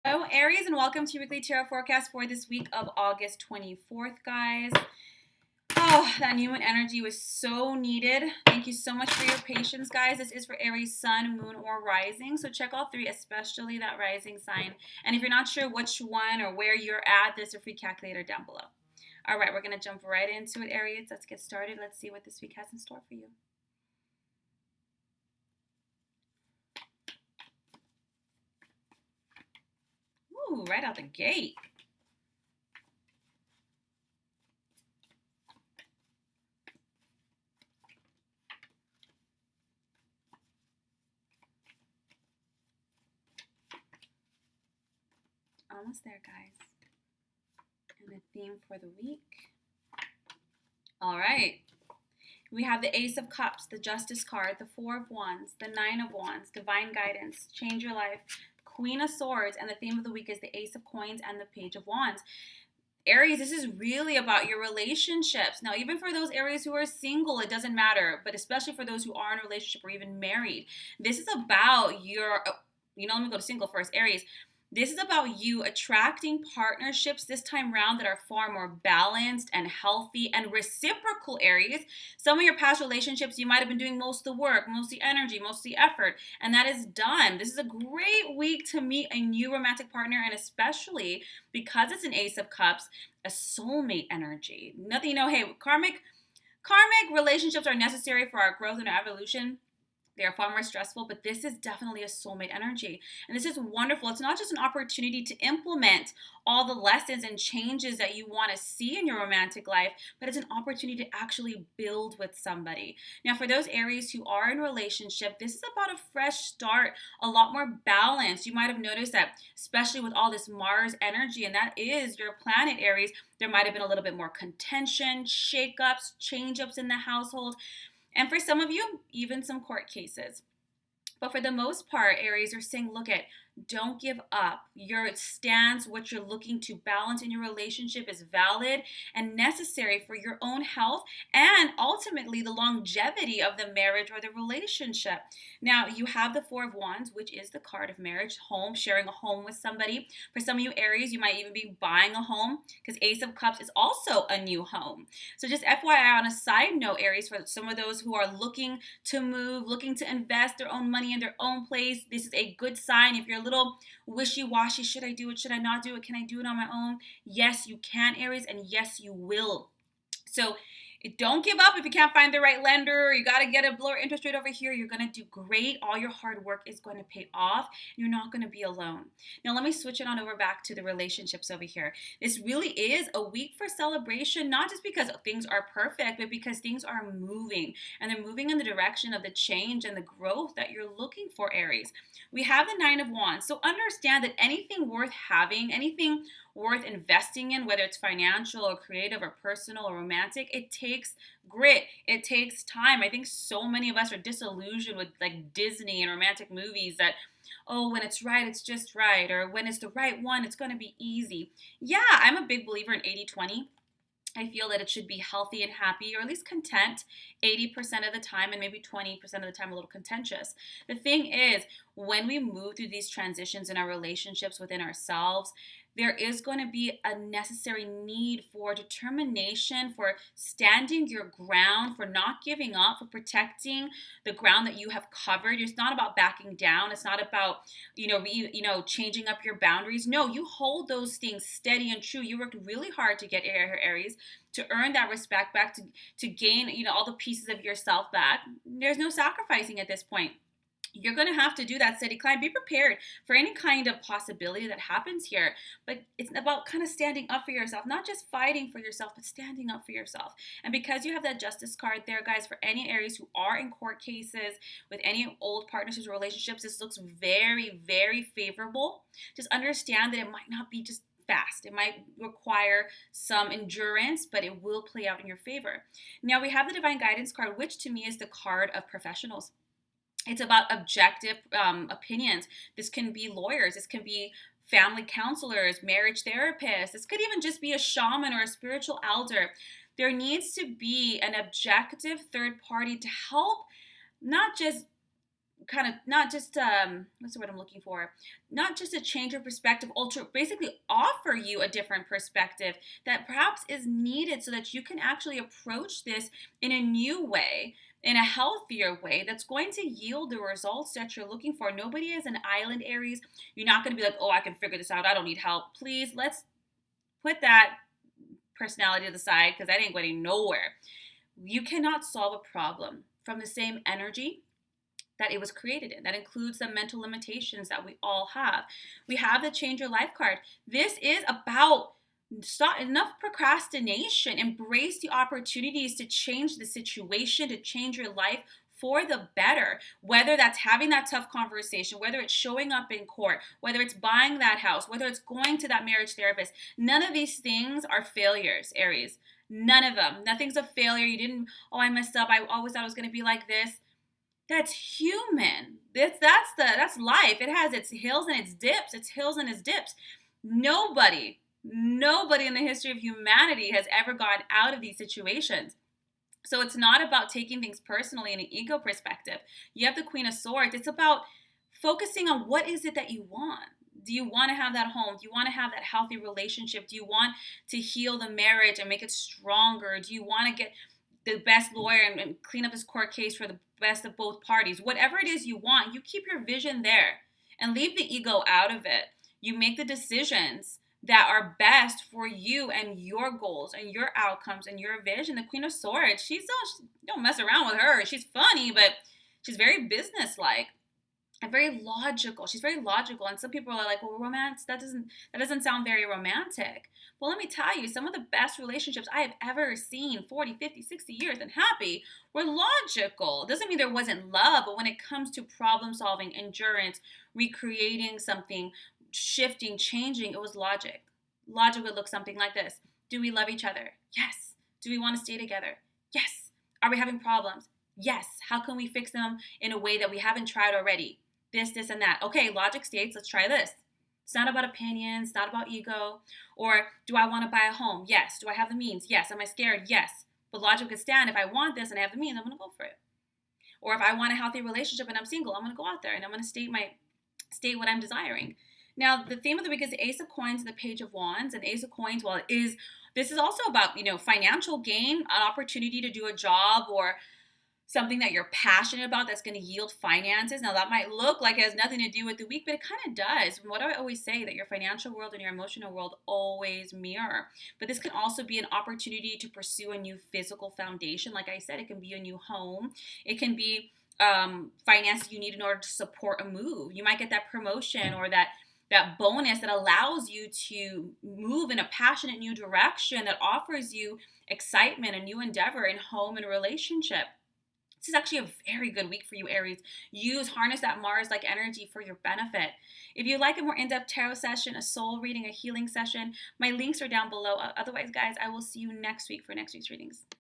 Hello, Aries, and welcome to your weekly tarot forecast for this week of August 24th, guys. Oh, that new moon energy was so needed. Thank you so much for your patience, guys. This is for Aries, Sun, Moon, or Rising. So check all three, especially that rising sign. And if you're not sure which one or where you're at, there's a free calculator down below. All right, we're going to jump right into it, Aries. Let's get started. Let's see what this week has in store for you. Ooh, right out the gate. Almost there, guys. And the theme for the week. All right. We have the Ace of Cups, the Justice card, the Four of Wands, the Nine of Wands, Divine Guidance, Change Your Life, Queen of Swords, and the theme of the week is the Ace of Coins and the Page of Wands. Aries, this is really about your relationships. Now, even for those Aries who are single, it doesn't matter, but especially for those who are in a relationship or even married, this is about your, let me go to single first, Aries. This is about you attracting partnerships this time around that are far more balanced and healthy and reciprocal, Aries. Some of your past relationships, you might have been doing most of the work, most of the energy, most of the effort, and that is done. This is a great week to meet a new romantic partner, and especially because it's an Ace of Cups, a soulmate energy. Nothing, hey, karmic relationships are necessary for our growth and our evolution. They are far more stressful, but this is definitely a soulmate energy. And this is wonderful. It's not just an opportunity to implement all the lessons and changes that you want to see in your romantic life, but it's an opportunity to actually build with somebody. Now, for those Aries who are in a relationship, this is about a fresh start, a lot more balance. You might have noticed that, especially with all this Mars energy, and that is your planet, Aries, there might have been a little bit more contention, shakeups, change-ups in the household. And for some of you, even some court cases. But for the most part, Aries are saying, look at, don't give up. Your stance, what you're looking to balance in your relationship is valid and necessary for your own health and ultimately the longevity of the marriage or the relationship. Now, you have the Four of Wands, which is the card of marriage, home, sharing a home with somebody. For some of you Aries, you might even be buying a home because Ace of Cups is also a new home. So just FYI, on a side note, Aries, for some of those who are looking to move, looking to invest their own money in their own place, this is a good sign. If you're a little wishy-washy, should I do it, should I not do it, can I do it on my own? Yes, you can, Aries, and yes, you will. So don't give up if you can't find the right lender or you got to get a lower interest rate over here. You're going to do great. All your hard work is going to pay off. You're not going to be alone. Now, let me switch it on over back to the relationships over here. This really is a week for celebration, not just because things are perfect, but because things are moving and they're moving in the direction of the change and the growth that you're looking for, Aries. We have the Nine of Wands. So understand that anything worth having, anything worth investing in, whether it's financial or creative or personal or romantic, it takes grit. It takes time. I think so many of us are disillusioned with like Disney and romantic movies that, oh, when it's right, it's just right. Or when it's the right one, it's going to be easy. Yeah, I'm a big believer in 80-20. I feel that it should be healthy and happy, or at least content 80% of the time, and maybe 20% of the time a little contentious. The thing is, when we move through these transitions in our relationships within ourselves, there is going to be a necessary need for determination, for standing your ground, for not giving up, for protecting the ground that you have covered. It's not about backing down. It's not about, changing up your boundaries. No, you hold those things steady and true. You worked really hard to get here, Aries, to earn that respect back, to gain, all the pieces of yourself back. There's no sacrificing at this point. You're going to have to do that steady climb. Be prepared for any kind of possibility that happens here. But it's about kind of standing up for yourself, not just fighting for yourself, but standing up for yourself. And because you have that Justice card there, guys, for any Aries who are in court cases with any old partnerships or relationships, this looks very, very favorable. Just understand that it might not be just fast. It might require some endurance, but it will play out in your favor. Now, we have the Divine Guidance card, which to me is the card of professionals. It's about objective opinions. This can be lawyers. This can be family counselors, marriage therapists. This could even just be a shaman or a spiritual elder. There needs to be an objective third party to help not just kind of not just what's the word I'm looking for? Not just to change your perspective, basically offer you a different perspective that perhaps is needed so that you can actually approach this in a new way, in a healthier way that's going to yield the results that you're looking for. Nobody is an island, Aries. You're not going to be like, oh, I can figure this out. I don't need help. Please, let's put that personality to the side because that ain't going nowhere. You cannot solve a problem from the same energy that it was created in. That includes the mental limitations that we all have. We have the Change Your Life card. This is about stop enough procrastination. Embrace the opportunities to change the situation, to change your life for the better. Whether that's having that tough conversation, whether it's showing up in court, whether it's buying that house, whether it's going to that marriage therapist. None of these things are failures, Aries. None of them. Nothing's a failure. You didn't, oh, I messed up. I always thought it was going to be like this. That's human. That's life. It has its hills and its dips. Its hills and its dips. Nobody in the history of humanity has ever gotten out of these situations. So it's not about taking things personally in an ego perspective. You have the Queen of Swords. It's about focusing on what is it that you want. Do you want to have that home? Do you want to have that healthy relationship? Do you want to heal the marriage and make it stronger? Do you want to get the best lawyer and clean up this court case for the best of both parties? Whatever it is you want, you keep your vision there and leave the ego out of it. You make the decisions that are best for you and your goals and your outcomes and your vision. The Queen of Swords, don't mess around with her. She's funny, but she's very businesslike and very logical. She's very logical. And some people are like, well, romance, that doesn't sound very romantic. Well, let me tell you, some of the best relationships I have ever seen, 40, 50, 60 years and happy, were logical. It doesn't mean there wasn't love, but when it comes to problem solving, endurance, recreating something, shifting, changing, it was logic. Logic would look something like this. Do we love each other? Yes. Do we want to stay together? Yes. Are we having problems? Yes. How can we fix them in a way that we haven't tried already? This, and that. Okay, logic states, let's try this. It's not about opinions, not about ego. Or do I want to buy a home? Yes. Do I have the means? Yes. Am I scared? Yes. But logic could stand, if I want this and I have the means, I'm going to go for it. Or if I want a healthy relationship and I'm single, I'm going to go out there and I'm going to state what I'm desiring. Now, the theme of the week is the Ace of Coins and the Page of Wands. And Ace of Coins, this is also about, financial gain, an opportunity to do a job or something that you're passionate about that's going to yield finances. Now, that might look like it has nothing to do with the week, but it kind of does. What do I always say? That your financial world and your emotional world always mirror. But this can also be an opportunity to pursue a new physical foundation. Like I said, it can be a new home. It can be finances you need in order to support a move. You might get that promotion or that bonus that allows you to move in a passionate new direction that offers you excitement, a new endeavor in home and relationship. This is actually a very good week for you, Aries. Harness that Mars-like energy for your benefit. If you'd like a more in-depth tarot session, a soul reading, a healing session, my links are down below. Otherwise, guys, I will see you next week for next week's readings.